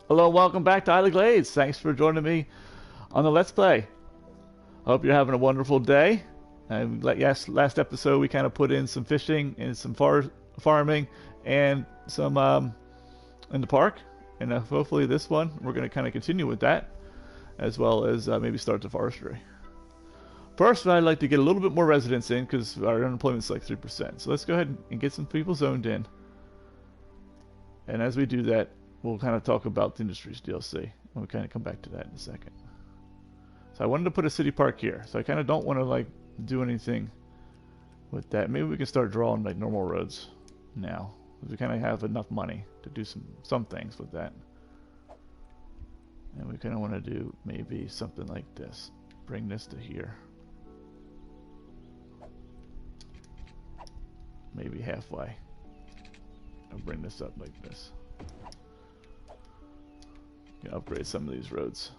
Hello, welcome back to Isla Glades. Thanks for joining me on the Let's Play. Hope you're having a wonderful day. And yes, last episode we kind of put in some fishing and some farming and some in the park. And hopefully this one we're going to kind of continue with that, as well as maybe start the forestry. First, I'd like to get a little bit more residents in because our unemployment is like 3%. So let's go ahead and get some people zoned in. And as we do that, we'll kind of talk about the Industries DLC. We'll kind of come back to that in a second. So I wanted to put a city park here. So I kind of don't want to like do anything with that. Maybe we can start drawing like normal roads now. We kind of have enough money to do some things with that. And we kind of want to do maybe something like this. Bring this to here. Maybe halfway. I'll bring this up like this. Upgrade some of these roads.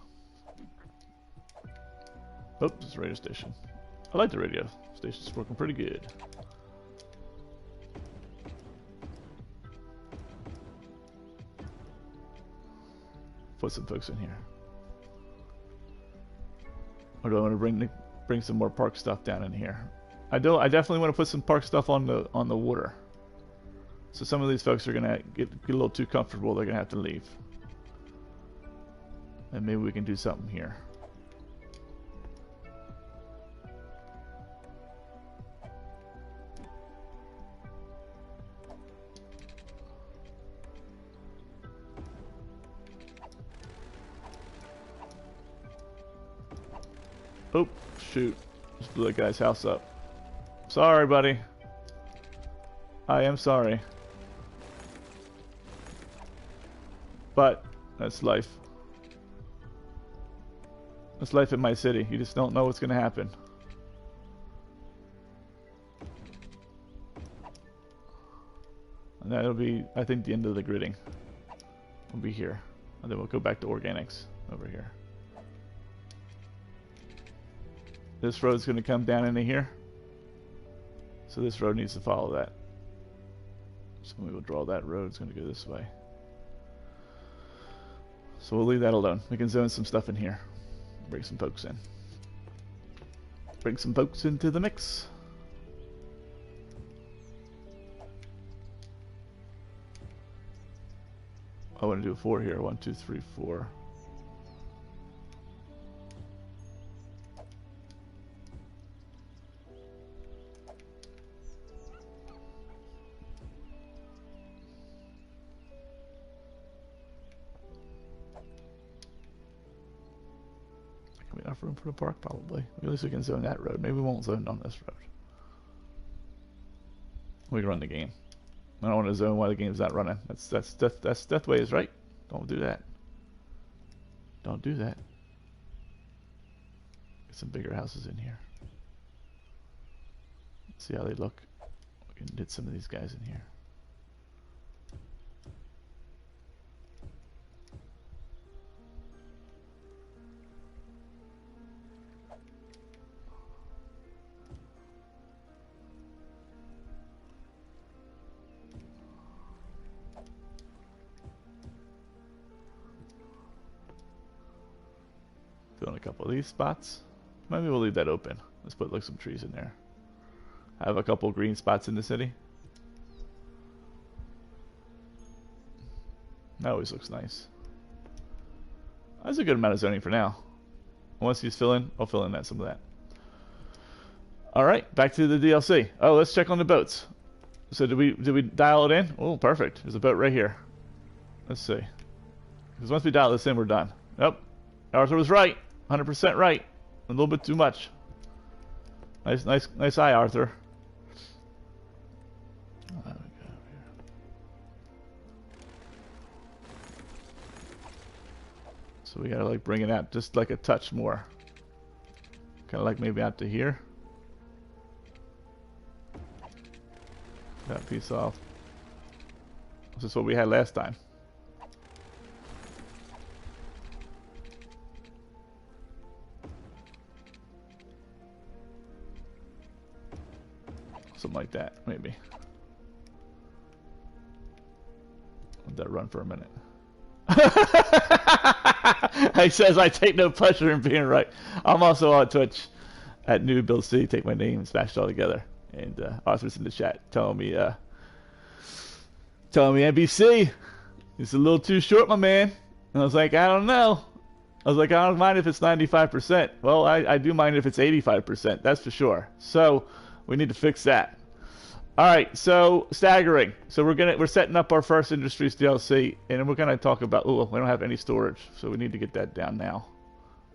Oops, it's a radio station. I like the radio station. It's working pretty good. Put some folks in here. Or do I want to bring some more park stuff down in here? I definitely want to put some park stuff on the water. So some of these folks are gonna get a little too comfortable. They're gonna have to leave. And maybe we can do something here. Oh, shoot. Just blew that guy's house up. Sorry, buddy. I am sorry. But that's life. That's life in my city. You just don't know what's going to happen. And that'll be, I think, the end of the gridding. We'll be here. And then we'll go back to organics over here. This road's going to come down into here. So this road needs to follow that. So we will draw that road. It's going to go this way. So we'll leave that alone. We can zone some stuff in here. Bring some folks in. Bring some folks into the mix. I want to do a 4 here. 1, 2, 3, 4. Enough room for the park, probably. At least we can zone that road. Maybe we won't zone on this road. We can run the game. I don't want to zone while the game's not running. That's death ways, right? Don't do that. Don't do that. Get some bigger houses in here. See how they look. We can get some of these guys in here. Fill in a couple of these spots. Maybe we'll leave that open. Let's put like some trees in there. I have a couple green spots in the city. That always looks nice. That's a good amount of zoning for now. Once these fill in, I'll fill in some of that. Alright, back to the DLC. Oh, let's check on the boats. So did we dial it in? Oh, perfect. There's a boat right here. Let's see. Because once we dial this in, we're done. Nope. Arthur was right. 100% right. A little bit too much. Nice eye, Arthur. So we gotta like bring it out just like a touch more. Kind of like maybe out to here. That piece off. This is what we had last time. Something like that, maybe. Let that run for a minute. He says, I take no pleasure in being right. I'm also on Twitch at New Bill C. Take my name and smash it all together. And Arthur's in the chat telling me NBC, it's a little too short, my man. And I was like, I don't know. I was like, I don't mind if it's 95%. Well, I do mind if it's 85%. That's for sure. So we need to fix that. All right, so staggering. So we're setting up our first Industries DLC, and we're gonna talk about. Oh, we don't have any storage, so we need to get that down now.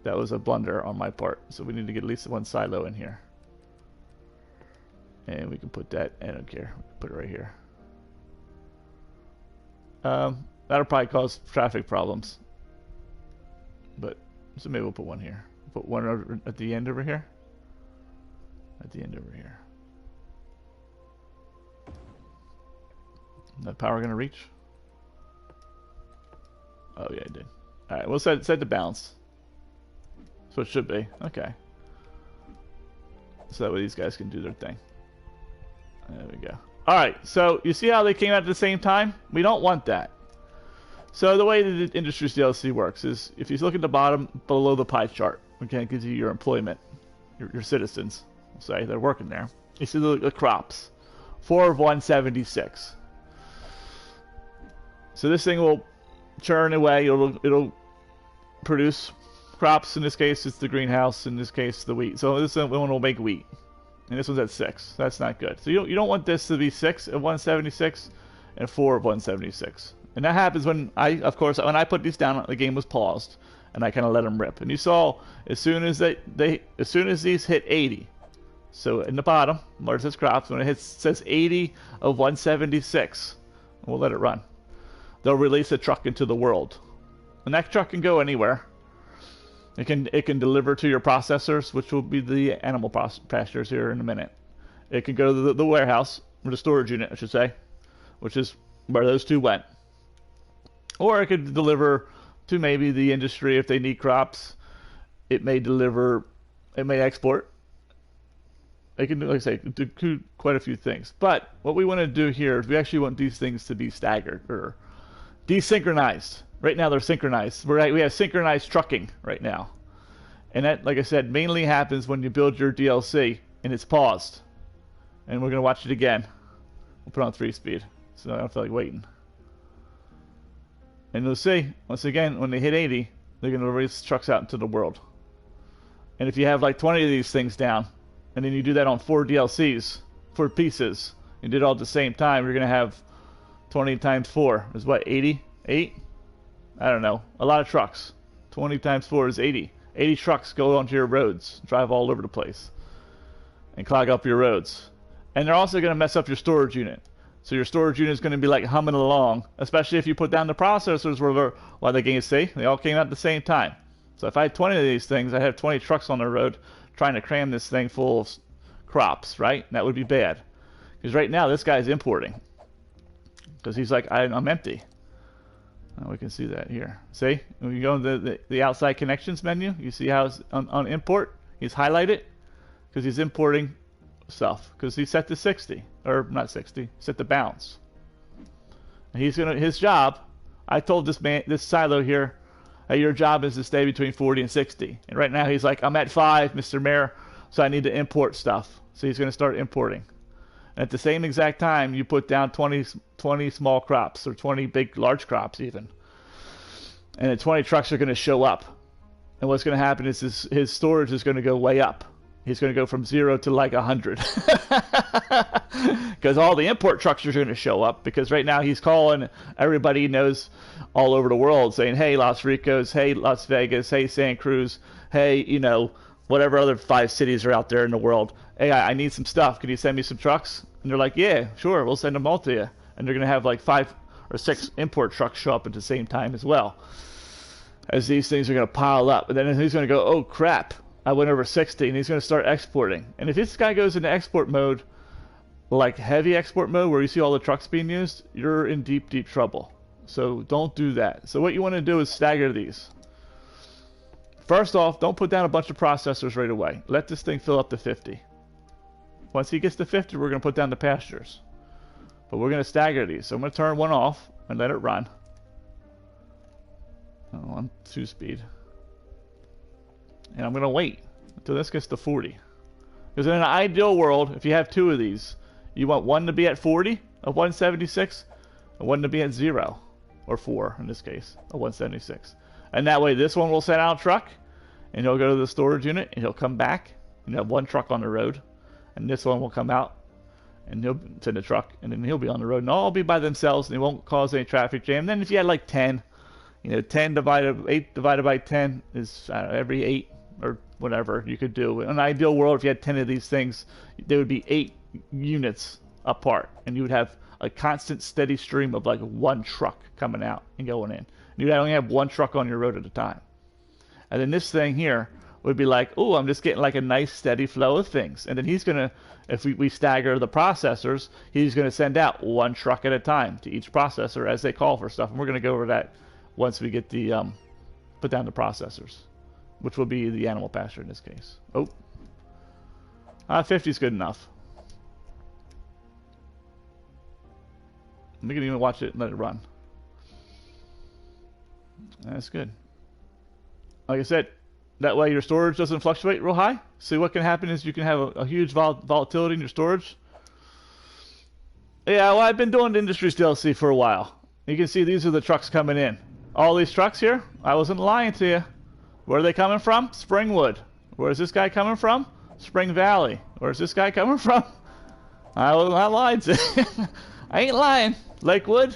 That was a blunder on my part. So we need to get at least one silo in here, and we can put that. I don't care. Put it right here. That'll probably cause traffic problems, but so maybe we'll put one here. Put one over at the end over here. At the end over here. The power gonna reach? Oh yeah, it did. All right, we'll set the balance. So it should be okay. So that way these guys can do their thing. There we go. All right, so you see how they came out at the same time? We don't want that. So the way the Industries DLC works is if you look at the bottom below the pie chart, okay, it gives you your employment, your citizens. We'll say they're working there. You see the crops, 4 of 176. So this thing will churn away. It'll produce crops. In this case, it's the greenhouse. In this case, the wheat. So this one will make wheat, and this one's at 6. That's not good. So you don't want this to be 6 of 176 and 4 of 176. And that happens when of course, when I put these down, the game was paused, and I kind of let them rip. And you saw as soon as these hit 80. So in the bottom, where it says crops, when it says 80 of 176, we'll let it run. They'll release a truck into the world, and that truck can go anywhere. It can deliver to your processors, which will be the animal pastures here in a minute. It can go to the warehouse, or the storage unit, I should say, which is where those two went. Or it could deliver to maybe the industry if they need crops. It may export. It can, like I say, do quite a few things. But what we want to do here is we actually want these things to be staggered or desynchronized. Right now they're synchronized. We have synchronized trucking right now. And that, like I said, mainly happens when you build your DLC and it's paused. And we're going to watch it again. We'll put it on 3-speed so I don't feel like waiting. And you'll see, once again, when they hit 80, they're going to release trucks out into the world. And if you have like 20 of these things down, and then you do that on 4 DLCs, 4 pieces, and did it all at the same time, you're going to have 20 times 4 is what, 80? 8? I don't know. A lot of trucks. 20 times 4 is 80. 80 trucks go onto your roads, drive all over the place, and clog up your roads. And they're also going to mess up your storage unit. So your storage unit is going to be like humming along, especially if you put down the processors while the game, see, they all came out at the same time. So if I had 20 of these things, I'd have 20 trucks on the road trying to cram this thing full of crops, right? That would be bad. Because right now, this guy's importing. Because he's like, I'm empty. Oh, we can see that here. See? When you go into the outside connections menu, you see how it's on import, he's highlighted because he's importing stuff. Because he's set to 60. Or not 60, set to bounce. And his job, I told this silo here, hey, your job is to stay between 40 and 60. And right now he's like, I'm at 5, Mr. Mayor, so I need to import stuff. So he's going to start importing. And at the same exact time, you put down 20 small crops, or 20 large crops even. And the 20 trucks are going to show up. And what's going to happen is his storage is going to go way up. He's going to go from 0 to like 100. Because all the import trucks are going to show up. Because right now he's calling everybody he knows all over the world saying, hey, Los Ricos, hey, Las Vegas, hey, Santa Cruz, hey, whatever other 5 cities are out there in the world. Hey, I need some stuff. Can you send me some trucks? And they're like, yeah, sure, we'll send them all to you. And they're going to have like 5 or 6 import trucks show up at the same time as well. As these things are going to pile up. And then he's going to go, oh, crap. I went over 60, and he's going to start exporting. And if this guy goes into export mode, like heavy export mode, where you see all the trucks being used, you're in deep, deep trouble. So don't do that. So what you want to do is stagger these. First off, don't put down a bunch of processors right away. Let this thing fill up to 50. Once he gets to 50, we're going to put down the pastures. But we're going to stagger these. So I'm going to turn one off and let it run. on 2-speed. And I'm going to wait until this gets to 40. Because in an ideal world, if you have 2 of these, you want one to be at 40 of 176 and one to be at 0 or 4 in this case of 176. And that way this one will send out a truck and he'll go to the storage unit and he'll come back and have 1 truck on the road. And this one will come out and he'll send a truck and then he'll be on the road and all be by themselves and they won't cause any traffic jam. Then if you had like 10, 8 divided by 10 is every 8 or whatever you could do. In an ideal world, if you had 10 of these things, there would be 8 units apart, and you would have a constant, steady stream of like 1 truck coming out and going in. You'd only have 1 truck on your road at a time. And then this thing here would be like, oh, I'm just getting like a nice, steady flow of things. And then he's going to, if we stagger the processors, he's going to send out 1 truck at a time to each processor as they call for stuff. And we're going to go over that once we get the, put down the processors, which will be the animal pasture in this case. Oh, 50 is good enough. We can even watch it and let it run. That's good. Like I said, that way your storage doesn't fluctuate real high. See, what can happen is you can have a huge volatility in your storage. Yeah, well, I've been doing Industries DLC for a while. You can see these are the trucks coming in. All these trucks here, I wasn't lying to you. Where are they coming from? Springwood. Where's this guy coming from? Spring Valley. Where's this guy coming from? I lied to you. I ain't lying. Lakewood.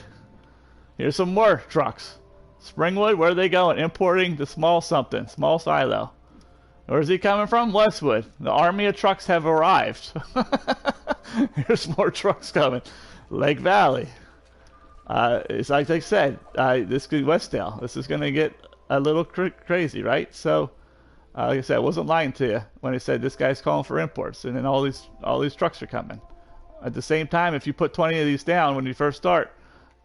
Here's some more trucks. Springwood, where are they going? Importing the small something, small silo. Where's he coming from? Westwood. The army of trucks have arrived. Here's more trucks coming. Lake Valley. It's like I said, this could Westdale. This is going to get a little crazy, right? So, like I said, I wasn't lying to you when I said this guy's calling for imports, and then all these trucks are coming. At the same time, if you put 20 of these down when you first start,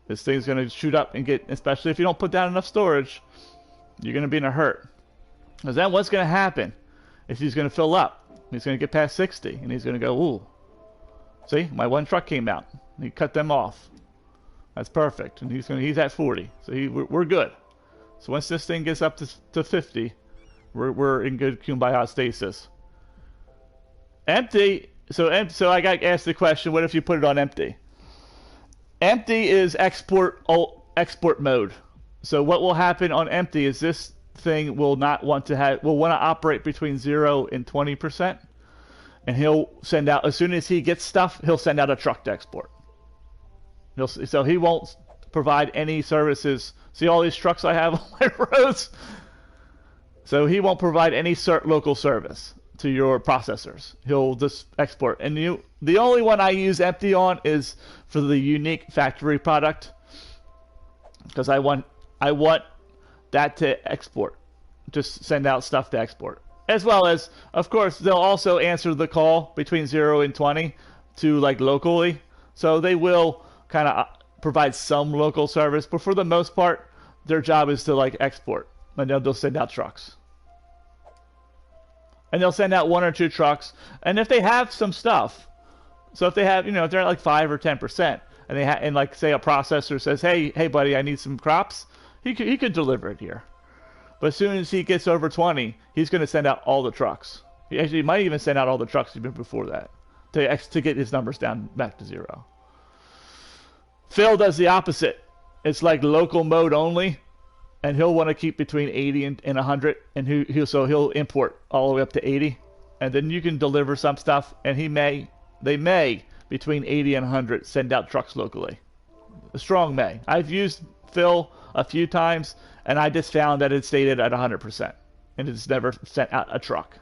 this thing's going to shoot up and get, especially if you don't put down enough storage, you're going to be in a hurt. Because then what's going to happen is he's going to fill up. He's going to get past 60, and he's going to go, ooh. See, my 1 truck came out. And he cut them off. That's perfect. And he's at 40. So we're good. So once this thing gets up to 50, we're in good kumbaya stasis. Empty. So I got asked the question, what if you put it on empty? Empty is export mode. So what will happen on empty is this thing will want to operate between 0 and 20%, and he'll send out, as soon as he gets stuff, he'll send out a truck to export. So he won't provide any services. See all these trucks I have on my roads? So he won't provide any local service to your processors. He'll just export. And the only one I use empty on is for the unique factory product, because I want that to export. Just send out stuff to export. As well as, of course, they'll also answer the call between 0 and 20 to like locally. So they will kind of provide some local service, but for the most part, their job is to like export. And they'll send out trucks. And they'll send out 1 or 2 trucks. And if they have some stuff, so if they have, if they're at like 5 or 10%, and and like say a processor says, hey buddy, I need some crops, he could deliver it here. But as soon as he gets over 20, he's going to send out all the trucks. He actually might even send out all the trucks even before that to get his numbers down back to 0. Phil does the opposite. It's like local mode only. And he'll want to keep between 80 and 100, and he'll import all the way up to 80, and then you can deliver some stuff, and they may between 80 and 100 send out trucks locally. A strong may. I've used Phil a few times, and I just found that it stayed at 100%, and it's never sent out a truck.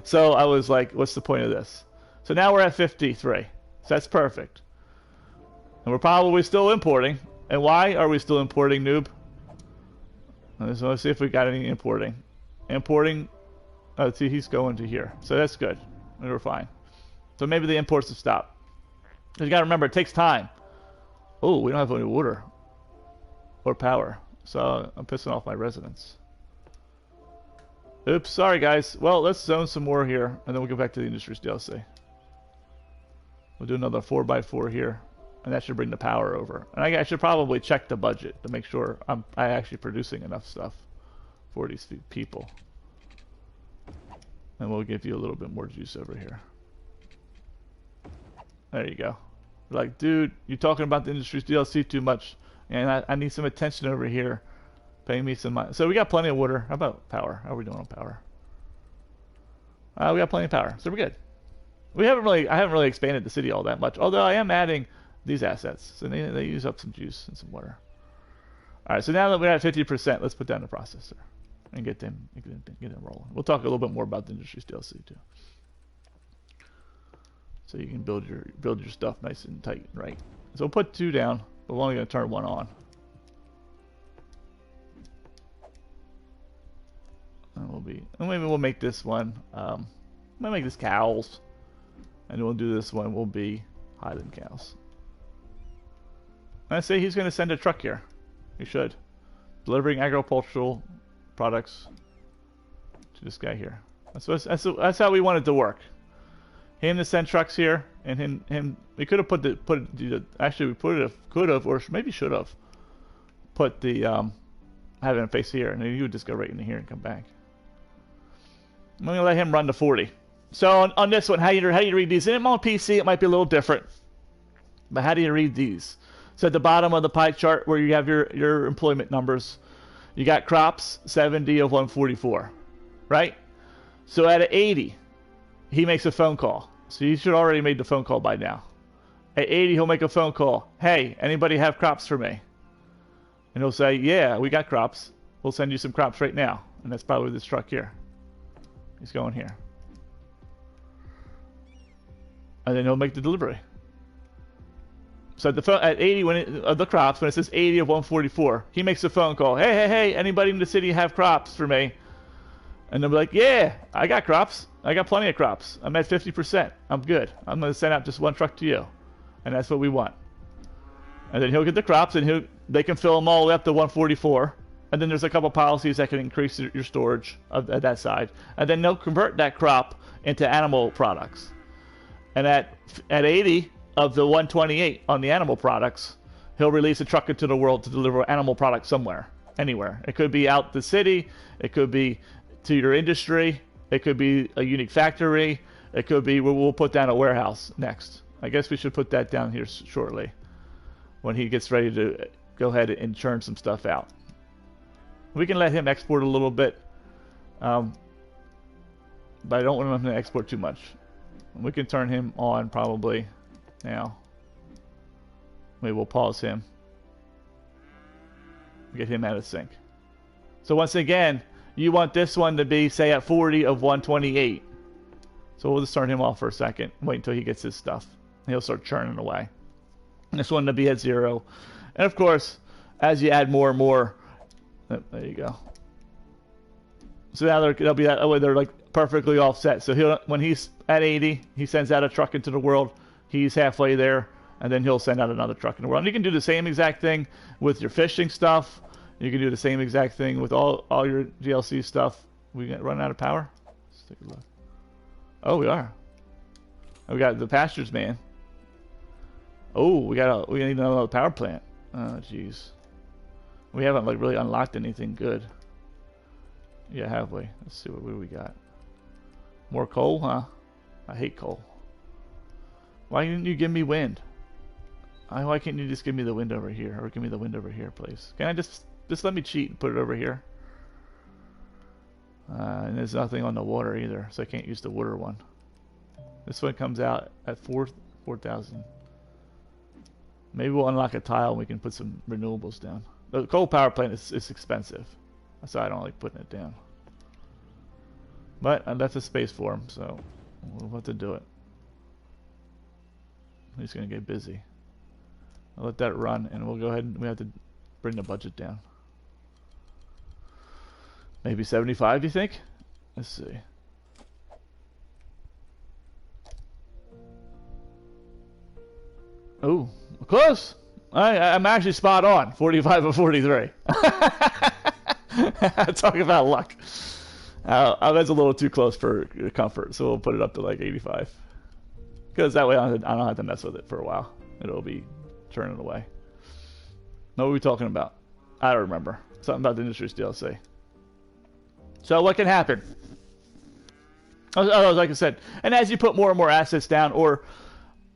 So I was like, what's the point of this? So now we're at 53, so that's perfect, and we're probably still importing. And why are we still importing, noob? So let's see if we got any importing. See, he's going to here. So that's good. We're fine. So maybe the imports have stopped. You got to remember, it takes time. Oh, we don't have any water or power. So I'm pissing off my residents. Oops, sorry guys. Well, let's zone some more here, and then we'll go back to the Industries DLC. We'll do another 4x4 here. and that should bring the power over. And I should probably check the budget to make sure I'm actually producing enough stuff for these people. And we'll give you a little bit more juice over here. There you go. Like, dude, you're talking about the industry's DLC too much, and I need some attention over here. Pay me some money. So we got plenty of water. How about power? How are we doing on power? We got plenty of power, so we're good. I haven't really expanded the city all that much, although I am adding these assets, so they use up some juice and some water. All right, so now that we're at 50%, let's put down the processor and get them rolling. We'll talk a little bit more about the industry's DLC too, so you can build your stuff nice and tight and right. So we'll put 2 down, but we're only going to turn 1 on. And maybe we'll make this one. We'll make this cows, and we'll do this one. Will be Highland cows. And I say he's going to send a truck here. He should, delivering agricultural products to this guy here. That's how we want it to work. Him to send trucks here, and him. We could have actually we could have, or maybe should have put the having him face here, and then he would just go right into here and come back. I'm gonna let him run to 40. So on this one, how you read these? And on PC, it might be a little different, but how do you read these? So at the bottom of the pie chart, where you have your employment numbers, you got crops 70 of 144, right? So at 80, he makes a phone call. So you should already made the phone call by now. At 80, he'll make a phone call. Hey, anybody have crops for me? And he'll say, yeah, we got crops. We'll send you some crops right now. And that's probably this truck here. He's going here. And then he'll make the delivery. So at 80 of the crops, when it says 80 of 144, he makes a phone call. Hey, anybody in the city have crops for me? And they'll be like, yeah, I got crops. I got plenty of crops. I'm at 50%. I'm good. I'm going to send out just 1 truck to you. And that's what we want. And then he'll get the crops, and they can fill them all the way up to 144. And then there's a couple policies that can increase your storage at that side. And then they'll convert that crop into animal products. And at 80 of the 128 on the animal products, he'll release a truck into the world to deliver animal products somewhere, anywhere. It could be out the city. It could be to your industry. It could be a unique factory. It could be we'll put down a warehouse next. I guess we should put that down here shortly when he gets ready to go ahead and churn some stuff out. We can let him export a little bit, but I don't want him to export too much. We can turn him on probably now. Maybe we'll pause him. Get him out of sync. So once again, you want this one to be, say, at 40 of 128. So we'll just turn him off for a second. Wait until he gets his stuff. He'll start churning away. And this one to be at 0. And of course, as you add more and more, there you go. So now they'll be that way. They're like perfectly offset. So when he's at 80, he sends out a truck into the world. He's halfway there, and then he'll send out another truck in the world. And you can do the same exact thing with your fishing stuff. You can do the same exact thing with all your DLC stuff. We run out of power? Let's take a look. Oh, we are. We got the pastures, man. Oh, we need another power plant. Oh, jeez. We haven't like really unlocked anything good. Yeah, have we? Let's see what we got. More coal, huh? I hate coal. Why didn't you give me wind? Why can't you just give me the wind over here? Or give me the wind over here, please? Can I just let me cheat and put it over here? And there's nothing on the water either, so I can't use the water one. This one comes out at 4,000. Maybe we'll unlock a tile and we can put some renewables down. The coal power plant is expensive. That's why I don't like putting it down. But I left the space for him, so we'll have to do it. He's going to get busy. I'll let that run, and we'll go ahead and we have to bring the budget down. Maybe 75, you think? Let's see. Oh, close. I'm actually spot on. 45 or 43. Talk about luck. That's a little too close for comfort, so we'll put it up to like 85. Because that way I don't have to mess with it for a while. It'll be turn it away. What were we talking about? I don't remember. Something about the Industries DLC. So what can happen? Oh, like I said, and as you put more and more assets down, or,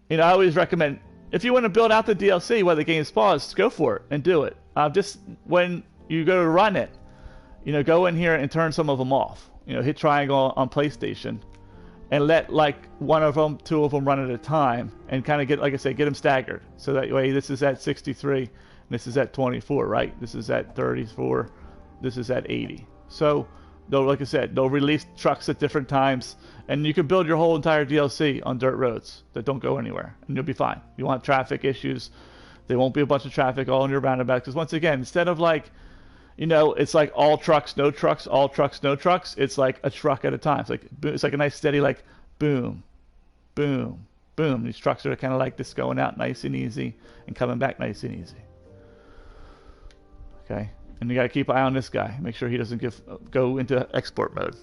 you know, I always recommend, if you want to build out the DLC while the game's paused, go for it and do it. Just when you go to run it, you know, go in here and turn some of them off. You know, hit triangle on PlayStation and let like one of them, two of them run at a time, and kind of get, like I said, get them staggered. So that way, this is at 63, and this is at 24, right? This is at 34, this is at 80. So they'll, like I said, they'll release trucks at different times, and you can build your whole entire DLC on dirt roads that don't go anywhere, and you'll be fine. You want traffic issues, there won't be a bunch of traffic all in your roundabout, because once again, instead of like, you know, it's like all trucks, no trucks, all trucks, no trucks. It's like a truck at a time. It's like a nice steady, like boom, boom, boom. These trucks are kind of like this, going out nice and easy and coming back nice and easy. Okay, and you got to keep an eye on this guy. Make sure he doesn't go into export mode.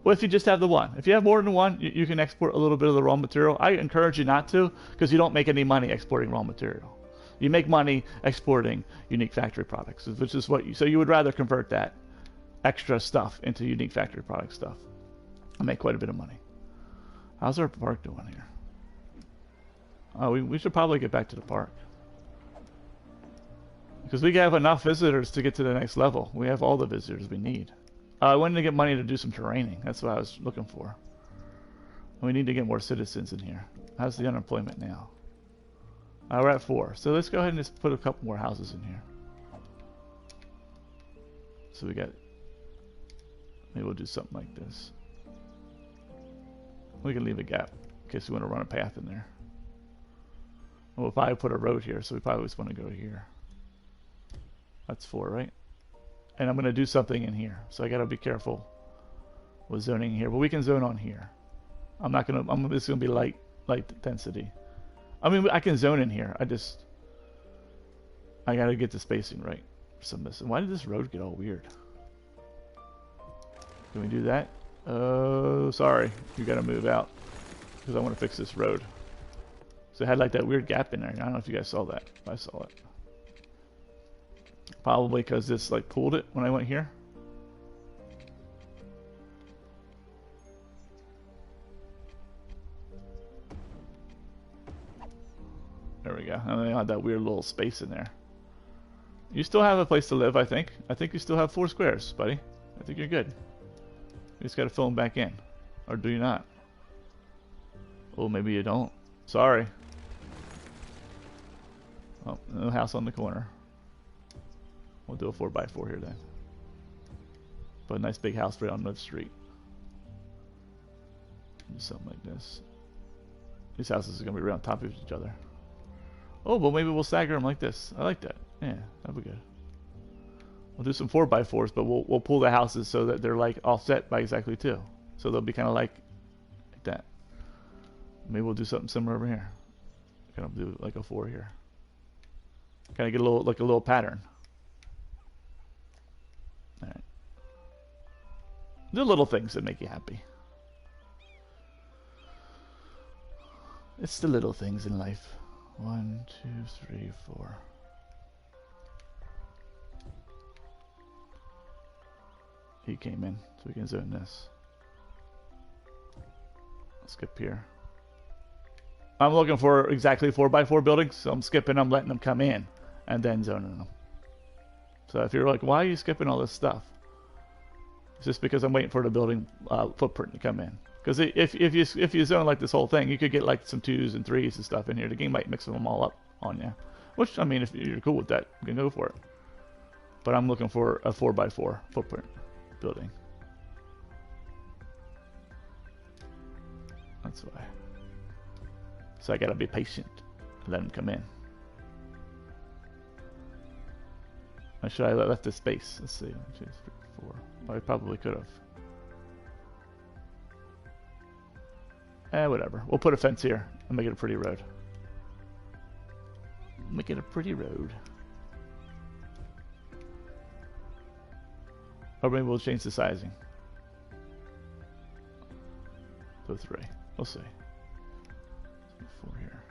Well, if you just have the one. If you have more than one, you can export a little bit of the raw material. I encourage you not to, because you don't make any money exporting raw material. You make money exporting unique factory products, which is what you... So you would rather convert that extra stuff into unique factory product stuff and make quite a bit of money. How's our park doing here? Oh, we should probably get back to the park. Because we have enough visitors to get to the next level. We have all the visitors we need. I wanted to get money to do some terraining. That's what I was looking for. We need to get more citizens in here. How's the unemployment now? We're at 4. So let's go ahead and just put a couple more houses in here. So we got... Maybe we'll do something like this. We can leave a gap in case we want to run a path in there. Well, we'll probably put a road here, so we probably just want to go here. That's 4, right? And I'm going to do something in here, so I got to be careful with zoning here. But we can zone on here. I'm just going to be light density. I mean, I can zone in here. I got to get the spacing right for some of this. And why did this road get all weird? Can we do that? Oh, sorry. You got to move out because I want to fix this road. So it had like that weird gap in there. I don't know if you guys saw that. I saw it. Probably because this like pulled it when I went here. There we go. And they had that weird little space in there. You still have a place to live, I think. I think you still have 4 squares, buddy. I think you're good. You just got to fill them back in. Or do you not? Oh, maybe you don't. Sorry. Oh, no house on the corner. We'll do a 4x4 here then. But a nice big house right on the street. Do something like this. These houses are going to be right on top of each other. Oh, well, maybe we'll stagger them like this. I like that. Yeah, that'll be good. We'll do some 4x4s, but we'll pull the houses so that they're like offset by exactly 2. So they'll be kind of like that. Maybe we'll do something similar over here. Kind of do like a 4 here. Kind of get a little, like a little pattern. All right. The little things that make you happy. It's the little things in life. 1, 2, 3, 4. He came in, so we can zone this. Let's skip here. I'm looking for exactly 4x4 buildings, so I'm skipping them, letting them come in, and then zoning them. So if you're like, why are you skipping all this stuff? It's just because I'm waiting for the building footprint to come in. Because if you zone like this whole thing, you could get like some 2s and 3s and stuff in here. The game might mix them all up on you. Which, I mean, if you're cool with that, you can go for it. But I'm looking for a 4x4 footprint building. That's why. So I gotta be patient and let them come in. Or should I left the space? Let's see. 1, 2, 3, 4. Well, I probably could have. Whatever. We'll put a fence here and make it a pretty road. Make it a pretty road. Or maybe we'll change the sizing. To 3. We'll see. 4 here.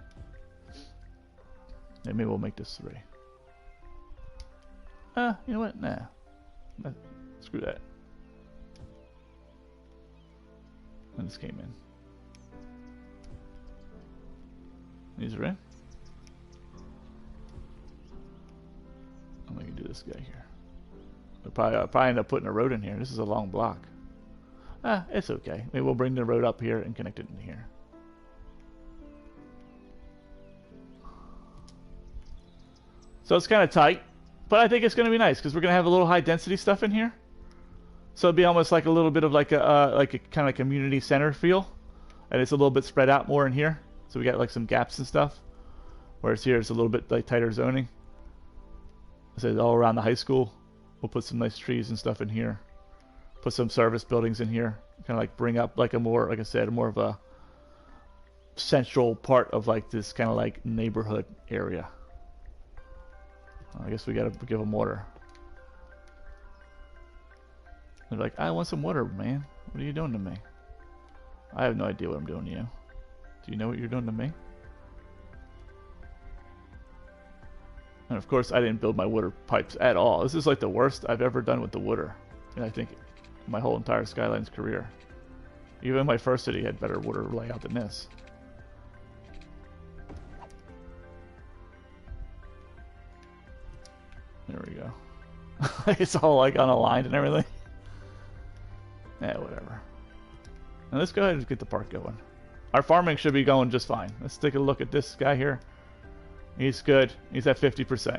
And maybe we'll make this 3. You know what? Nah. Screw that. And this came in. These are in. I'm gonna do this guy here. We'll probably end up putting a road in here. This is a long block. It's okay. Maybe we'll bring the road up here and connect it in here. So it's kind of tight, but I think it's going to be nice because we're going to have a little high density stuff in here. So it'll be almost like a little bit of like a kind of community center feel, and it's a little bit spread out more in here. So we got like some gaps and stuff. Whereas here it's a little bit like tighter zoning. So it's all around the high school. We'll put some nice trees and stuff in here. Put some service buildings in here. Kind of like bring up like a more, like I said, more of a central part of like this kind of like neighborhood area. I guess we gotta give them water. They're like, I want some water, man. What are you doing to me? I have no idea what I'm doing to you. Do you know what you're doing to me? And of course, I didn't build my water pipes at all. This is like the worst I've ever done with the water. And I think my whole entire Skylines career. Even my first city had better water layout than this. There we go. It's all like unaligned and everything. Yeah, whatever. Now let's go ahead and get the park going. Our farming should be going just fine. Let's take a look at this guy here. He's good. He's at 50%.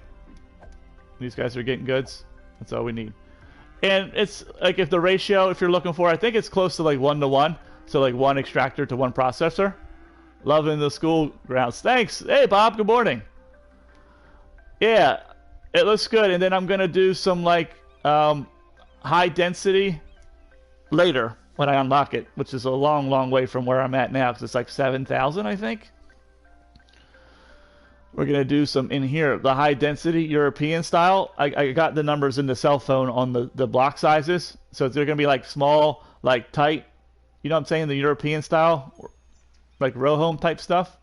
These guys are getting goods. That's all we need. And it's like if the ratio, if you're looking for, I think it's close to like 1-to-1. So like 1 extractor to 1 processor. Loving the school grounds. Thanks. Hey, Bob. Good morning. Yeah, it looks good. And then I'm going to do some like high density later when I unlock it, which is a long, long way from where I'm at now because it's like 7,000, I think. We're going to do some in here, the high density European style. I got the numbers in the cell phone on the block sizes. So they're going to be like small, like tight, you know what I'm saying? The European style, like row home type stuff.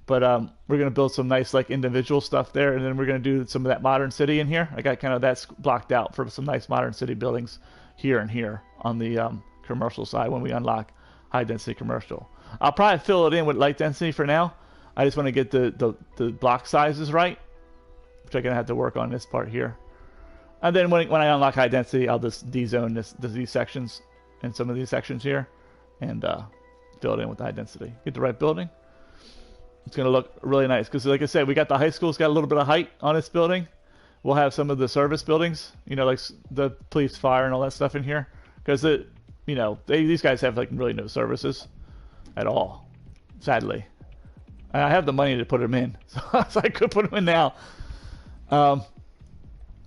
But we're going to build some nice like individual stuff there. And then we're going to do some of that modern city in here. I got kind of that blocked out for some nice modern city buildings here and here on the commercial side when we unlock high density commercial. I'll probably fill it in with light density for now. I just want to get the block sizes right, which I'm going to have to work on this part here. And then when I unlock high density, I'll just de-zone these sections and some of these sections here and fill it in with the high density. Get the right building. It's going to look really nice because, like I said, we got the high school's got a little bit of height on its building. We'll have some of the service buildings, you know, like the police, fire, and all that stuff in here because, you know, these guys have like really no services at all, sadly. I have the money to put them in, so I could put them in now.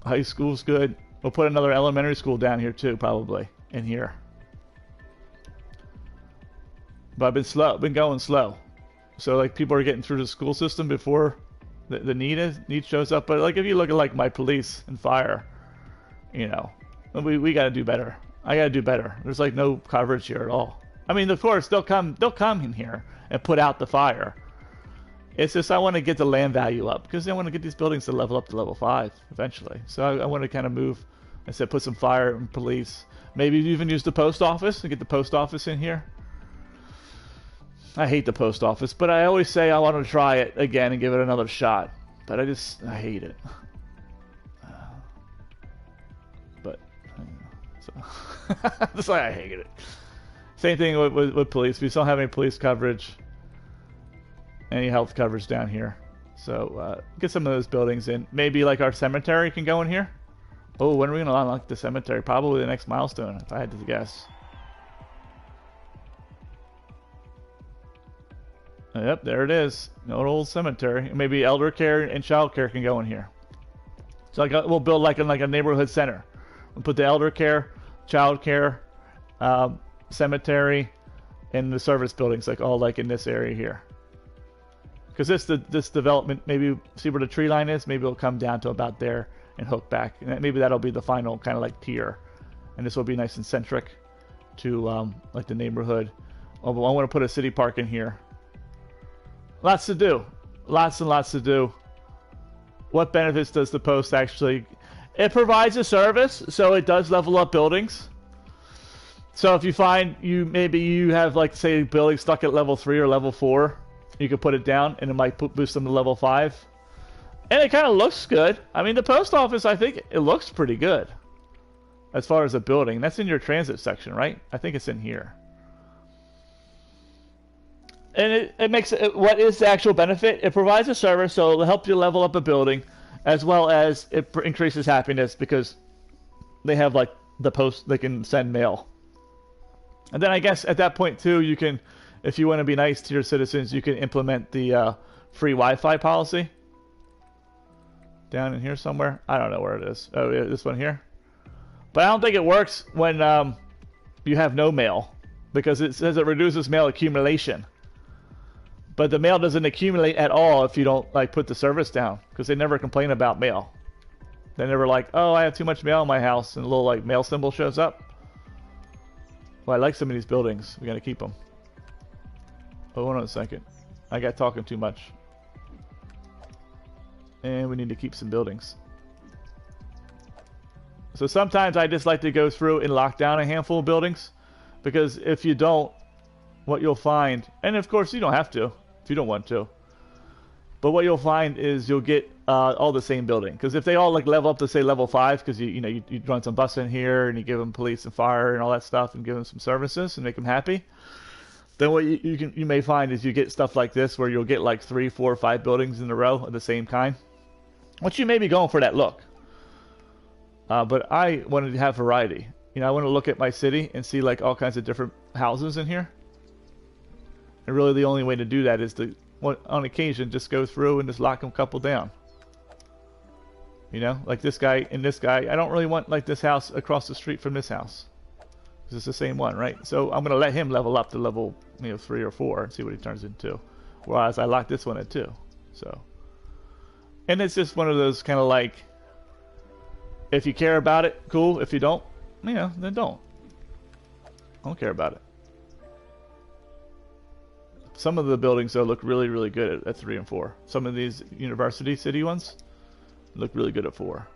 High school's good. We'll put another elementary school down here too, probably, in here. But I've been going slow. So like people are getting through the school system before the need shows up. But like if you look at like my police and fire, you know, we got to do better. I got to do better. There's like no coverage here at all. I mean, of course they'll come in here and put out the fire. It's just I want to get the land value up because I want to get these buildings to level up to level 5 eventually. So I want to kind of move. I said put some fire and police. Maybe even use the post office and get the post office in here. I hate the post office, but I always say I want to try it again and give it another shot. But I hate it. But so just like I hate it. Same thing with police. We still don't have any police coverage. Any health coverage down here. So get some of those buildings in. Maybe like our cemetery can go in here. Oh, when are we going to unlock the cemetery? Probably the next milestone, if I had to guess. Yep, there it is. An old cemetery. Maybe elder care and child care can go in here. So we'll build like a neighborhood center. We'll put the elder care, child care, cemetery, and the service buildings like all like in this area here. Because this development, maybe see where the tree line is, maybe it'll come down to about there and hook back. And maybe that'll be the final kind of like tier. And this will be nice and centric to like the neighborhood. Oh, but I want to put a city park in here. Lots to do. Lots and lots to do. What benefits does the post actually... It provides a service, so it does level up buildings. So if you find maybe you have, like, say, a building stuck at level 3 or level 4, you can put it down and it might boost them to level 5. And it kind of looks good. I mean, the post office, I think it looks pretty good as far as a building. That's in your transit section, right? I think it's in here. And it makes it, what is the actual benefit? It provides a service, so it'll help you level up a building, as well as it increases happiness because they have, like, the post, they can send mail. And then I guess at that point too, you can, if you want to be nice to your citizens, you can implement the free Wi-Fi policy. Down in here somewhere. I don't know where it is. Oh, yeah, this one here. But I don't think it works when you have no mail, because it says it reduces mail accumulation. But the mail doesn't accumulate at all if you don't, like, put the service down, because they never complain about mail. They never like, oh, I have too much mail in my house, and a little, like, mail symbol shows up. Well, I like some of these buildings. We gotta keep them. Oh, hold on a second. I got talking too much. And we need to keep some buildings. So sometimes I just like to go through and lock down a handful of buildings, because if you don't, what you'll find, and of course you don't have to if you don't want to, but what you'll find is you'll get all the same building. Because if they all, like, level up to, say, level 5, because you run some bus in here and you give them police and fire and all that stuff and give them some services and make them happy, then what you may find is you get stuff like this where you'll get, like, 3, 4, 5 buildings in a row of the same kind, which you may be going for that look. But I wanted to have variety. I want to look at my city and see, like, all kinds of different houses in here. And really the only way to do that is to, on occasion, just go through and just lock them a couple down. Like this guy and this guy. I don't really want, like, this house across the street from this house, because it's the same one, right? So I'm going to let him level up to level 3 or 4 and see what he turns into. Whereas I lock this one at 2. So, and it's just one of those kind of, like, if you care about it, cool. If you don't, then don't. I don't care about it. Some of the buildings, though, look really, really good at 3 and 4. Some of these university city ones look really good at 4.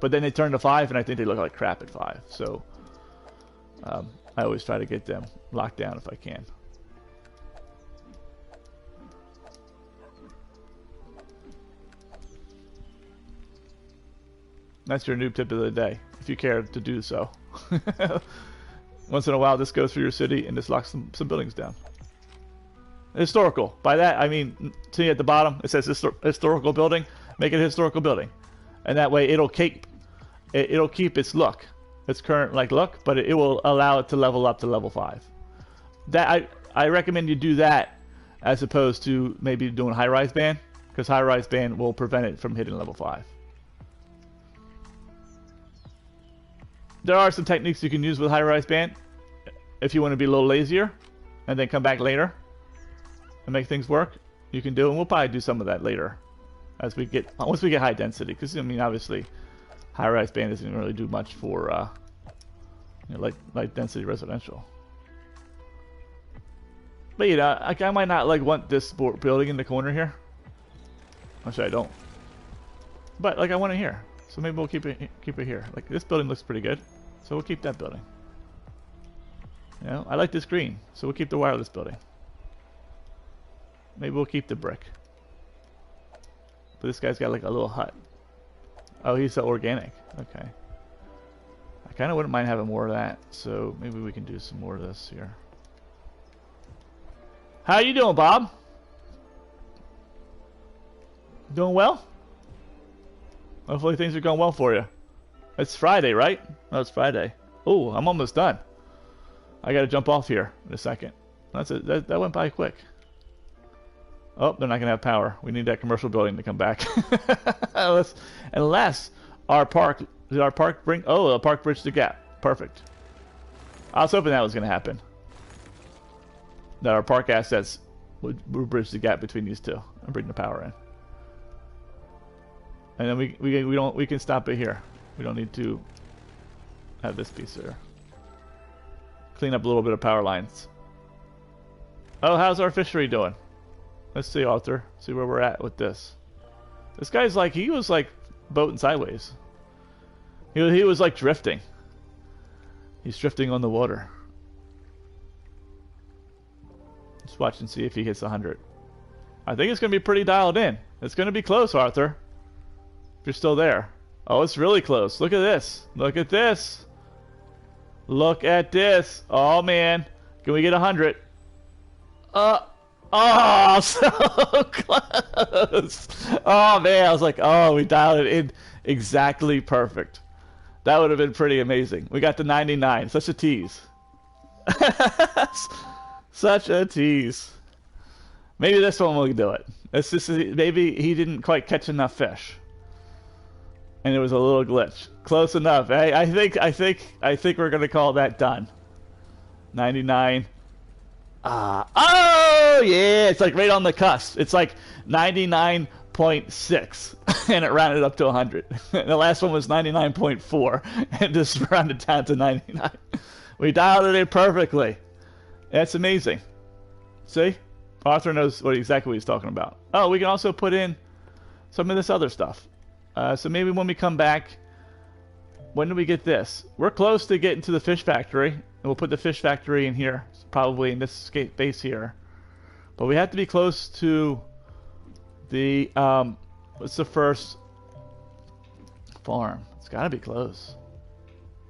But then they turn to 5, and I think they look like crap at 5. So I always try to get them locked down if I can. That's your noob tip of the day, if you care to do so. Once in a while, just go through your city and just lock some buildings down. Historical. By that, I mean, see at the bottom, it says historical building. Make it a historical building. And that way, it'll keep its look. Its current, like, look, but it will allow it to level up to level 5. That I recommend you do that as opposed to maybe doing high-rise ban, because high-rise ban will prevent it from hitting level 5. There are some techniques you can use with high-rise ban if you want to be a little lazier and then come back later and make things work. You can do, and we'll probably do some of that later as once we get high density, because I mean, obviously high-rise ban doesn't really do much for light density residential. But I might not, like, want this building in the corner here. Actually, I don't. But, like, I want it here. So maybe we'll keep it here. Like, this building looks pretty good, so we'll keep that building. I like this green, so we'll keep the wireless building. Maybe we'll keep the brick. But this guy's got, like, a little hut. Oh, he's organic. Okay. I kind of wouldn't mind having more of that, so maybe we can do some more of this here. How you doing, Bob? Doing well? Hopefully things are going well for you. It's Friday, right? No, it's Friday. Oh, I'm almost done. I gotta jump off here in a second. That's it. That went by quick. Oh, they're not gonna have power. We need that commercial building to come back. Unless our park, did our park bring? Oh, the park bridged the gap. Perfect. I was hoping that was gonna happen. That our park assets would bridge the gap between these two and bring the power in. And then we can stop it here. We don't need to have this piece here. Clean up a little bit of power lines. Oh, how's our fishery doing? Let's see, Arthur. See where we're at with this. This guy's like, he was like boating sideways. He was like drifting. He's drifting on the water. Let's watch and see if he hits 100. I think it's going to be pretty dialed in. It's going to be close, Arthur. If you're still there. Oh, it's really close. Look at this. Look at this. Look at this. Oh, man. Can we get 100? Oh, so close. Oh, man. I was like, oh, we dialed it in exactly perfect. That would have been pretty amazing. We got to 99. Such a tease. Such a tease. Maybe this one will do it. It's just, maybe he didn't quite catch enough fish. And it was a little glitch. Close enough. I think we're gonna call that done. 99. Oh yeah, it's like right on the cusp. It's like 99.6, and it rounded up to 100. The last one was 99.4, and just rounded down to 99. We dialed it in perfectly. That's amazing. See, Arthur knows exactly what he's talking about. Oh, we can also put in some of this other stuff. So maybe when we come back, when do we get this? We're close to getting to the fish factory, and we'll put the fish factory in here, probably in this base here. But we have to be close to the, what's the first farm? It's got to be close.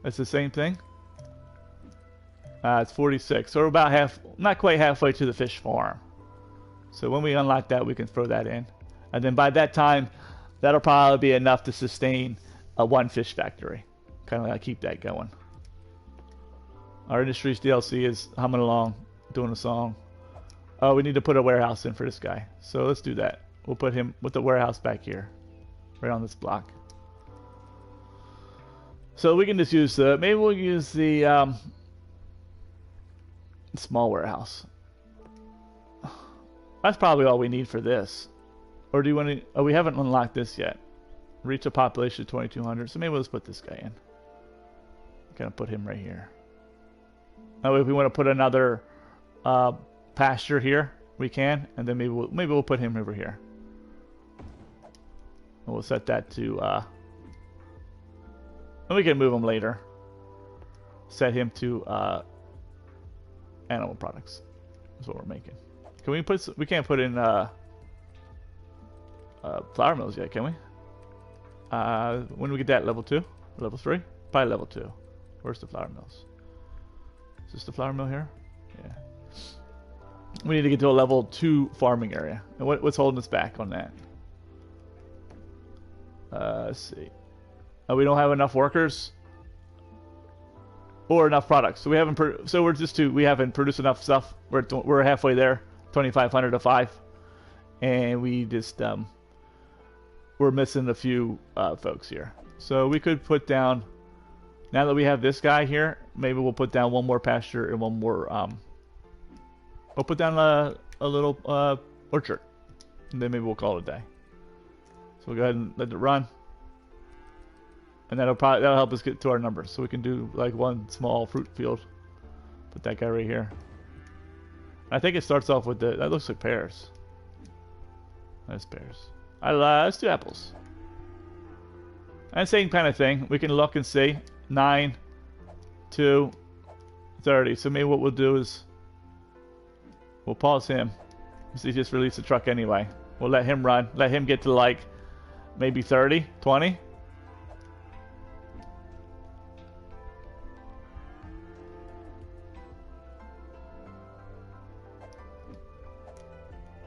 It's the same thing? It's 46, so we're about not quite halfway to the fish farm. So when we unlock that, we can throw that in. And then by that time, that'll probably be enough to sustain a one fish factory. Kind of like keep that going. Our Industries DLC is humming along, doing a song. Oh, we need to put a warehouse in for this guy. So let's do that. We'll put him with the warehouse back here. Right on this block. So we can just use the, maybe we'll use the small warehouse. That's probably all we need for this. Or do you want to, oh, we haven't unlocked this yet. Reach a population of 2,200. So maybe we'll just put this guy in. Gonna put him right here. Now if we want to put another pasture here, we can. And then maybe we'll put him over here. And we'll set that to, and we can move him later. Set him to animal products. That's what we're making. Can we put? We can't put in flour mills yet, can we? When do we get that? Level 2? Level 3? Probably level 2. Where's the flour mills? Is this the flour mill here? Yeah. We need to get to a level 2 farming area. And what's holding us back on that? Let's see. Oh, we don't have enough workers or enough products. So we haven't. We haven't produced enough stuff. We're halfway there. 2,500 to 5, and we just we're missing a few folks here. So we could put down, now that we have this guy here, maybe we'll put down one more pasture and one more we'll put down a little orchard, and then maybe we'll call it a day. So we'll go ahead and let it run, and that'll help us get to our numbers. So we can do like one small fruit field. Put that guy right here. I think it starts off with that looks like pears. That's pears. Let's do apples. And same kind of thing. We can look and see. 9 to 30. So maybe what we'll do is we'll pause him. He just released the truck anyway. We'll let him run. Let him get to like maybe 30, 20.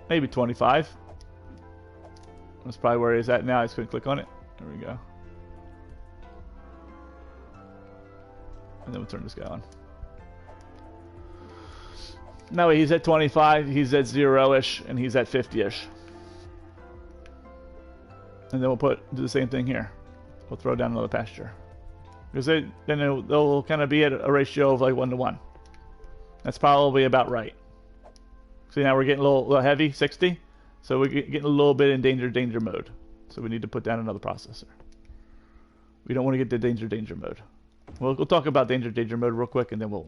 Maybe 25. That's probably where he's at now. He's going to click on it. There we go. And then we'll turn this guy on. Now he's at 25. He's at 0-ish. And he's at 50-ish. And then we'll do the same thing here. We'll throw down another pasture. Because then they'll kind of be at a ratio of like 1 to 1. That's probably about right. See, now we're getting a little heavy, 60. So we're getting a little bit in danger mode. So we need to put down another processor. We don't want to get to danger mode. We'll talk about danger mode real quick, and then we'll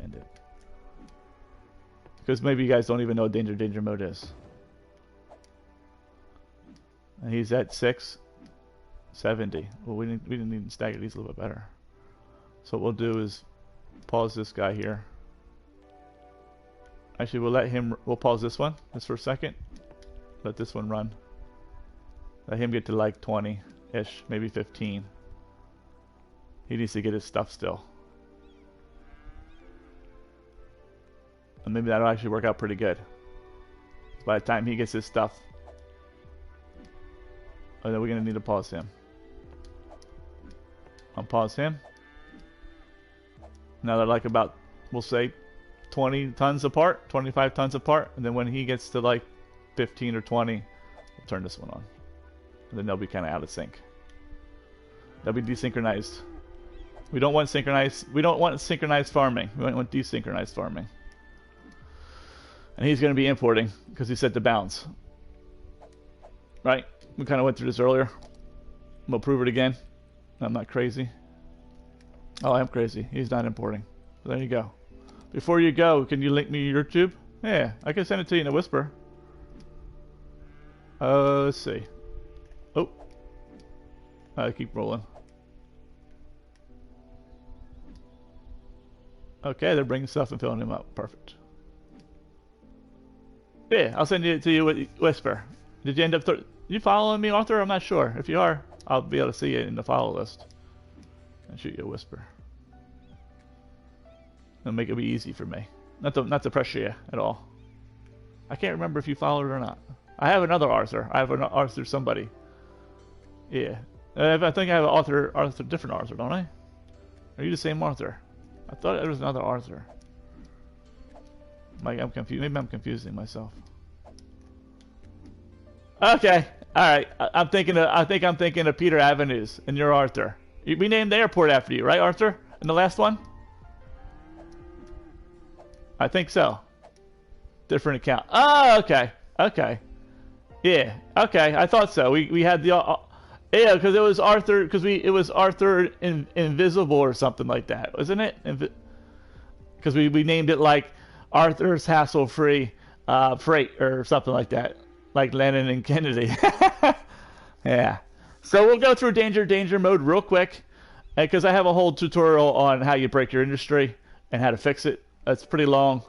end it. Because maybe you guys don't even know what danger mode is. And he's at 670. Well, we didn't even stagger these a little bit better. So what we'll do is pause this guy here. Actually, we'll pause this one just for a second. Let this one run. Let him get to like 20-ish, maybe 15. He needs to get his stuff still. And maybe that'll actually work out pretty good. By the time he gets his stuff. Oh, then we're going to need to pause him. Unpause him. Now they're like about, we'll say, 20 tons apart, 25 tons apart. And then when he gets to like 15 or 20, we'll turn this one on. And then they'll be kind of out of sync. They'll be desynchronized. We don't want synchronized. We don't want synchronized farming. We want desynchronized farming. And he's going to be importing because he set the bounds. Right? We kind of went through this earlier. We'll prove it again. I'm not crazy. Oh, I am crazy. He's not importing. So there you go. Before you go, can you link me your YouTube? Yeah, I can send it to you in a whisper. Let's see. Oh. I keep rolling. Okay, they're bringing stuff and filling him up. Perfect. Yeah, I'll send it to you with whisper. Did you end up... you following me, Arthur? I'm not sure. If you are, I'll be able to see it in the follow list. And shoot you a whisper. It'll make it be easy for me. Not to pressure you at all. I can't remember if you followed or not. I have another Arthur. I have an Arthur somebody. Yeah. I think I have an different Arthur, don't I? Are you the same Arthur? I thought there was another Arthur. I'm confused. Maybe I'm confusing myself. Okay. All right. I think I'm thinking of Peter Avenues, and you're Arthur. We named the airport after you, right, Arthur? In the last one? I think so. Different account. Oh, okay. Okay. Yeah. Okay. I thought so. We had the yeah, because it was Arthur. It was Arthur Invisible or something like that, wasn't it? Because we named it like Arthur's Hassle-Free Freight or something like that, like Lennon and Kennedy. Yeah. So we'll go through danger mode real quick, because I have a whole tutorial on how you break your industry and how to fix it. It's a pretty long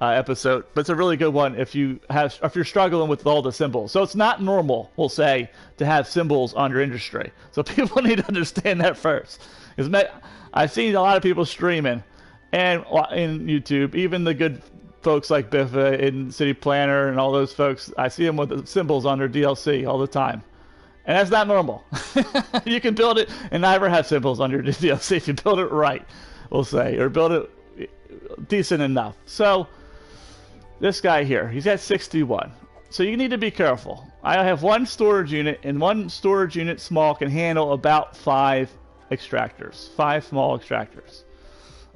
episode, but it's a really good one if you're struggling with all the symbols. So it's not normal, we'll say, to have symbols on your industry. So people need to understand that first. I've seen a lot of people streaming and in YouTube, even the good folks like Biffa and City Planner and all those folks. I see them with the symbols on their DLC all the time. And that's not normal. You can build it and never have symbols on your DLC if you build it right, we'll say, or build it decent enough. So this guy here, he's at 61. So you need to be careful. I have one storage unit, and one storage unit small can handle about 5 extractors. 5 small extractors.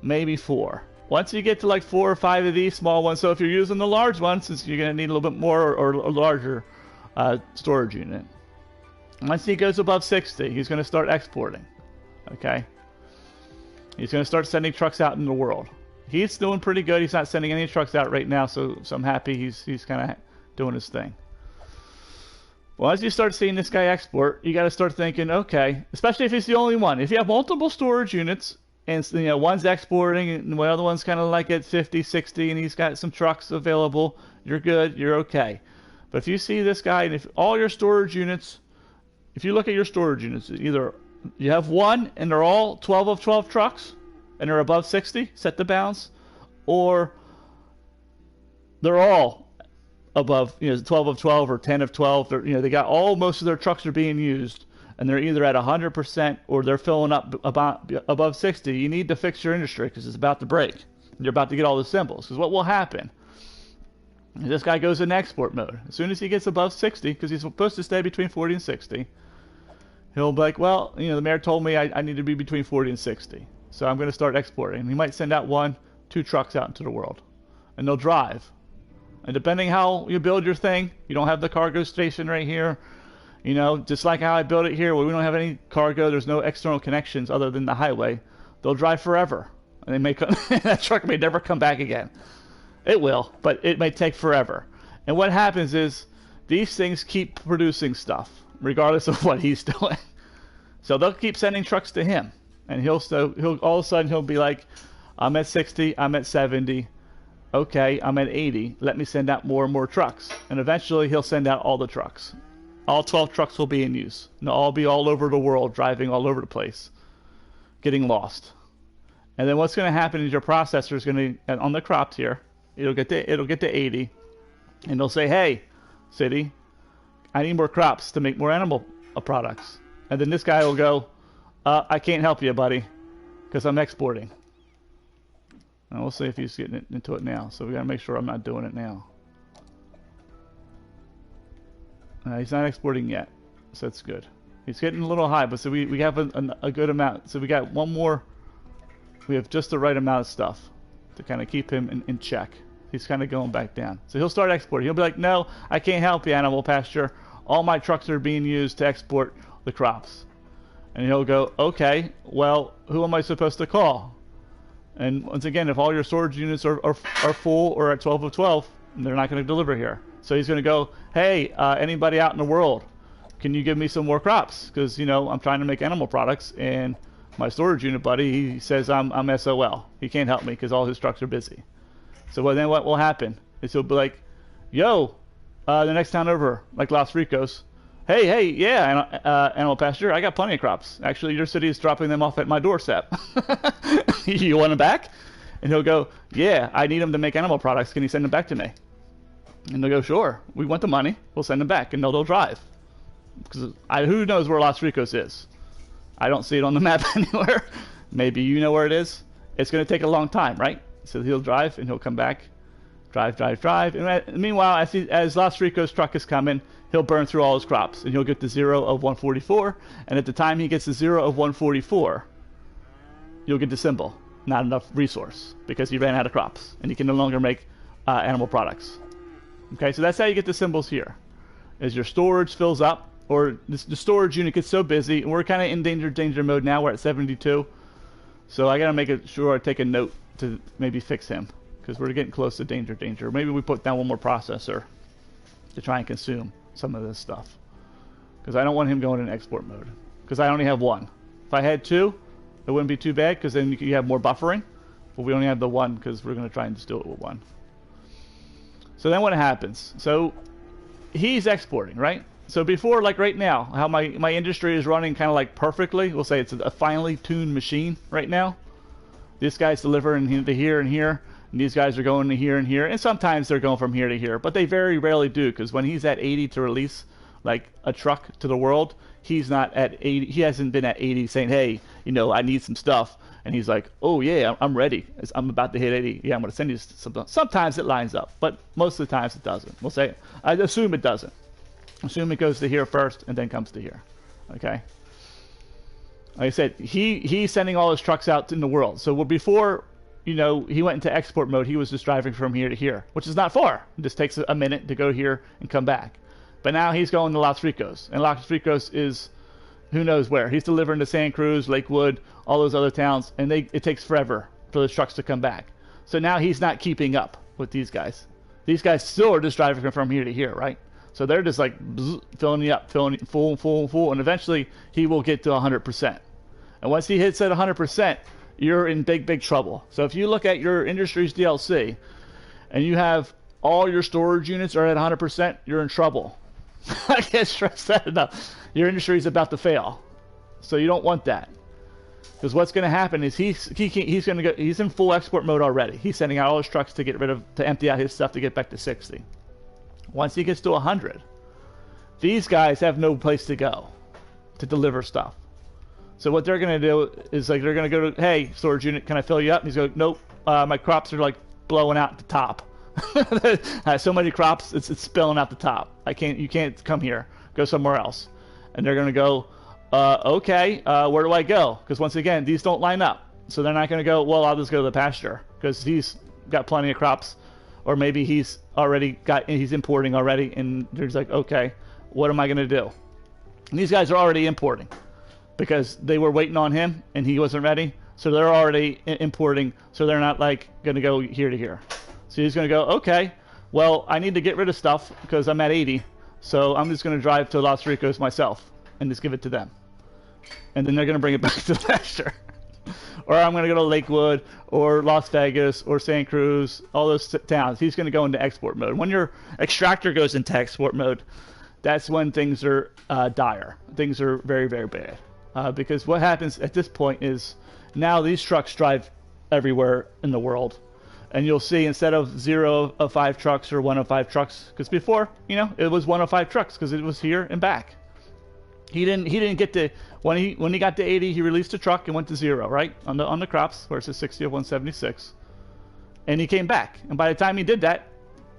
Maybe 4. Once you get to like 4 or 5 of these small ones, so if you're using the large one, since you're going to need a little bit more or a larger storage unit. Once he goes above 60, he's going to start exporting. Okay? He's going to start sending trucks out in the world. He's doing pretty good. He's not sending any trucks out right now, so I'm happy he's kind of doing his thing. Well, as you start seeing this guy export, you got to start thinking, okay, especially if he's the only one. If you have multiple storage units, and one's exporting and the other one's kind of like at 50, 60, and he's got some trucks available, you're good, you're okay. But if you see this guy, and if all your storage units, if you look at your storage units, either you have one and they're all 12 of 12 trucks, and they're above 60, set the bounds, or they're all above 12 of 12 or 10 of 12. They got most of their trucks are being used, and they're either at 100% or they're filling up above 60. You need to fix your industry because it's about to break. You're about to get all the symbols. Because what will happen? This guy goes in export mode. As soon as he gets above 60, because he's supposed to stay between 40 and 60, he'll be like, well, the mayor told me I need to be between 40 and 60. So I'm going to start exporting. He might send out 1, 2 trucks out into the world. And they'll drive. And depending how you build your thing, you don't have the cargo station right here. Just like how I built it here, where we don't have any cargo, there's no external connections other than the highway. They'll drive forever. And they may that truck may never come back again. It will, but it may take forever. And what happens is, these things keep producing stuff. regardless of what he's doing. So they'll keep sending trucks to him, and he'll all of a sudden he'll be like, I'm at 60, I'm at 70, okay, I'm at 80. Let me send out more and more trucks, and eventually he'll send out all the trucks. All 12 trucks will be in use, and they'll all be all over the world, driving all over the place, getting lost. And then what's going to happen is your processor is going to, on the crops here, it'll get to 80, and they'll say, hey, city, I need more crops to make more animal products. And then this guy will go, I can't help you, buddy, because I'm exporting. And we'll see if he's getting into it now. So we got to make sure I'm not doing it now. He's not exporting yet, so that's good. He's getting a little high, but so we have a good amount. So we got one more. We have just the right amount of stuff to kind of keep him in check. He's kind of going back down. So he'll start exporting. He'll be like, no, I can't help you, animal pasture. All my trucks are being used to export the crops. And he'll go, okay, well, who am I supposed to call? And once again, if all your storage units are full or at 12 of 12, they're not going to deliver here. So he's going to go, hey, anybody out in the world, can you give me some more crops? Because, you know, I'm trying to make animal products, and my storage unit buddy, he says I'm SOL. He can't help me because all his trucks are busy. So then what will happen is he'll be like, yo, the next town over, like Los Ricos, hey, yeah, animal pasture, I got plenty of crops. Actually, your city is dropping them off at my doorstep. You want them back? And he'll go, yeah, I need them to make animal products. Can you send them back to me? And they'll go, sure, we want the money. We'll send them back. And they'll drive. Because who knows where Los Ricos is? I don't see it on the map anywhere. Maybe you know where it is. It's going to take a long time, right? So he'll drive and he'll come back. Drive. And meanwhile, as Los Ricos' truck is coming, he'll burn through all his crops. And he'll get to 0 of 144. And at the time he gets to 0 of 144, you'll get the symbol. Not enough resource. Because he ran out of crops. And he can no longer make animal products. Okay, so that's how you get the symbols here. As your storage fills up, or the storage unit gets so busy, and we're kind of in danger mode now. We're at 72. So I got to make sure I take a note to maybe fix him. Because we're getting close to danger. Maybe we put down one more processor to try and consume some of this stuff. Because I don't want him going in export mode. Because I only have one. If I had two, it wouldn't be too bad, because then you have more buffering. But we only have the one, because we're going to try and just do it with one. So then what happens? So he's exporting, right? So before, like right now, how my industry is running kind of like perfectly. We'll say it's a finely tuned machine right now. This guy's delivering to here and here. And these guys are going to here and here. And sometimes they're going from here to here. But they very rarely do. Because when he's at 80 to release like a truck to the world, he's not at 80. He hasn't been at 80 saying, hey, you know, I need some stuff. And he's like, oh, yeah, I'm ready. I'm about to hit 80. Yeah, I'm going to send you some. Sometimes it lines up, but most of the times it doesn't. We'll say, I assume it doesn't. Assume it goes to here first and then comes to here. Okay? Like I said, he's sending all his trucks out in the world. So before, you know, he went into export mode, he was just driving from here to here, which is not far. It just takes a minute to go here and come back. But now he's going to Los Ricos. And Los Ricos is who knows where. He's delivering to Santa Cruz, Lakewood, all those other towns, and it takes forever for those trucks to come back. So now he's not keeping up with these guys. These guys still are just driving from here to here, right? So they're just like filling you up, filling full, and eventually he will get to 100%. And once he hits at 100%, you're in big trouble. So if you look at your industry's DLC, and you have all your storage units are at 100%, you're in trouble. I can't stress that enough. Your industry is about to fail, so you don't want that. Because what's going to happen is he's in full export mode already. He's sending out all his trucks to empty out his stuff to get back to 60. Once he gets to 100, these guys have no place to go to deliver stuff. So what they're going to do is like they're going to go to, hey, storage unit, can I fill you up? And he's going, nope, my crops are like blowing out the top. So many crops, it's spilling out the top. You can't come here. Go somewhere else. And they're going to go, okay, where do I go? Because once again, these don't line up. So they're not going to go, well, I'll just go to the pasture because he's got plenty of crops. Or maybe he's importing already. And there's like, okay, what am I going to do? And these guys are already importing because they were waiting on him and he wasn't ready. So they're already importing. So they're not like going to go here to here. So he's going to go, okay, well, I need to get rid of stuff because I'm at 80. So I'm just going to drive to Los Ricos myself and just give it to them. And then they're going to bring it back to Leicester. Or I'm going to go to Lakewood or Las Vegas or Santa Cruz, all those towns. He's going to go into export mode. When your extractor goes into export mode, that's when things are dire. Things are very, very bad. Because what happens at this point is now these trucks drive everywhere in the world. And you'll see instead of 0 of 5 trucks or 1 of 5 trucks, because before, you know, it was 1 of 5 trucks because it was here and back. He didn't get to when he got to 80, he released a truck and went to 0, right? On the crops versus 60 of 176. And he came back. And by the time he did that,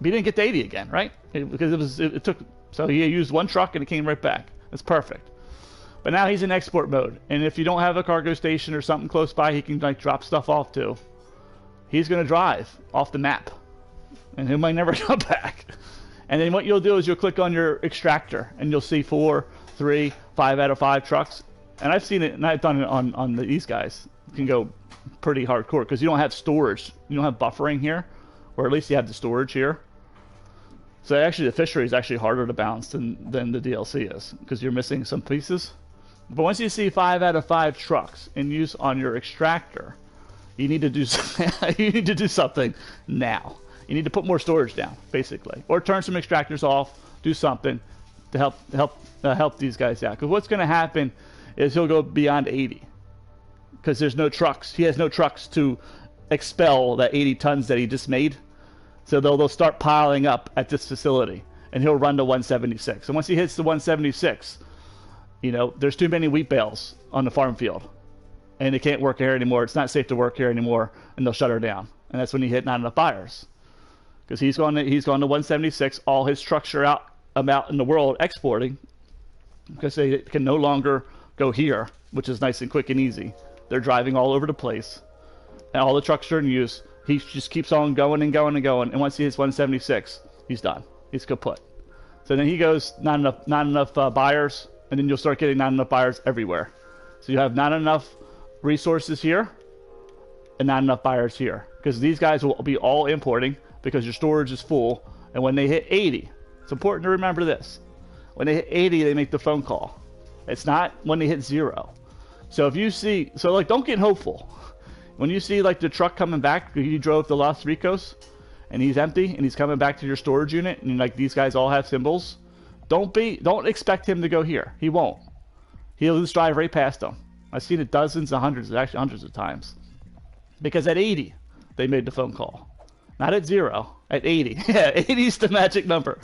he didn't get to 80 again, right? Because it took, so he used 1 truck and it came right back. That's perfect. But now he's in export mode. And if you don't have a cargo station or something close by he can like drop stuff off to, he's going to drive off the map. And he might never come back. And then what you'll do is you'll click on your extractor and you'll see 4, 3, 5 out of 5 trucks. And I've seen it, and I've done it on these guys. You can go pretty hardcore because you don't have storage. You don't have buffering here, or at least you have the storage here. So actually the fishery is actually harder to balance than the DLC is because you're missing some pieces. But once you see 5 out of 5 trucks in use on your extractor, you need to do something now. You need to put more storage down, basically, or turn some extractors off. Do something to help these guys out. Because what's going to happen is he'll go beyond 80 because there's no trucks. He has no trucks to expel that 80 tons that he just made. So they'll start piling up at this facility, and he'll run to 176. And once he hits the 176, you know, there's too many wheat bales on the farm field, and it can't work here anymore. It's not safe to work here anymore, and they'll shut her down. And that's when he hit not enough buyers, because he's gone to 176. All his trucks are out in the world exporting because they can no longer go here, which is nice and quick and easy. They're driving all over the place, and all the trucks are in use. He just keeps on going and going and going, and once he hits 176, he's done. He's kaput. So then he goes not enough buyers, and then you'll start getting not enough buyers everywhere. So you have not enough resources here and not enough buyers here, because these guys will be all importing because your storage is full. And when they hit 80, it's important to remember this. When they hit 80, they make the phone call. It's not when they hit 0. So if you see, like, don't get hopeful. When you see like the truck coming back, he drove to Los Ricos and he's empty and he's coming back to your storage unit, and like these guys all have symbols, don't expect him to go here. He won't. He'll just drive right past them. I've seen it dozens and hundreds, actually hundreds of times. Because at 80, they made the phone call. Not at 0, at 80. Yeah, 80 is the magic number.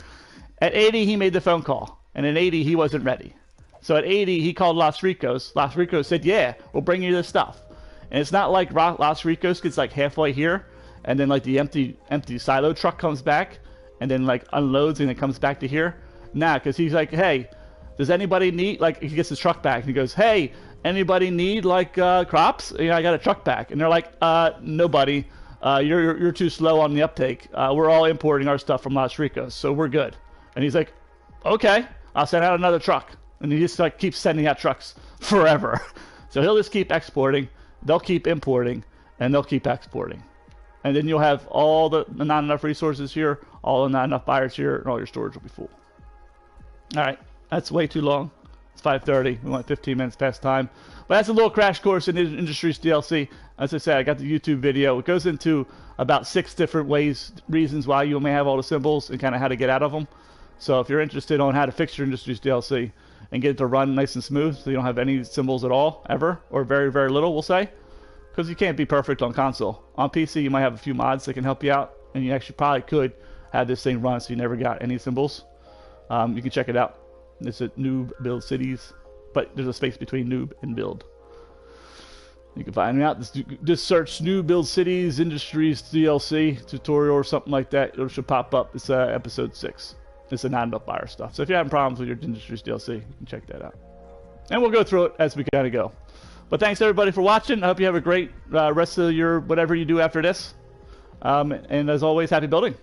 At 80, he made the phone call. And at 80, he wasn't ready. So at 80, he called Los Ricos. Los Ricos said, yeah, we'll bring you this stuff. And it's not like Los Ricos gets like halfway here, and then like the empty silo truck comes back, and then like unloads and it comes back to here. Nah, because he's like, hey, does anybody need, like, he gets his truck back and he goes, hey, anybody need like crops? You know, I got a truck back. And they're like, nobody. You're too slow on the uptake. We're all importing our stuff from Los Ricos, so we're good. And he's like, okay, I'll send out another truck. And he just like keeps sending out trucks forever. So he'll just keep exporting. They'll keep importing, and they'll keep exporting. And then you'll have all the not enough resources here, all the not enough buyers here, and all your storage will be full. All right, that's way too long. It's 5:30. We went 15 minutes past time. But that's a little crash course in Industries DLC. As I said, I got the YouTube video. It goes into about 6 different reasons why you may have all the symbols and kind of how to get out of them. So if you're interested on how to fix your Industries DLC and get it to run nice and smooth so you don't have any symbols at all, ever, or very, very little, we'll say, because you can't be perfect on console. On PC, you might have a few mods that can help you out, and you actually probably could have this thing run so you never got any symbols. You can check it out. It's at Noob Build Cities, but there's a space between Noob and Build. You can find it out. Just search Noob Build Cities Industries DLC tutorial or something like that. It should pop up. It's episode 6. It's a not enough buyer stuff. So if you're having problems with your Industries DLC, you can check that out. And we'll go through it as we kind of go. But thanks everybody for watching. I hope you have a great rest of your whatever you do after this. And as always, happy building.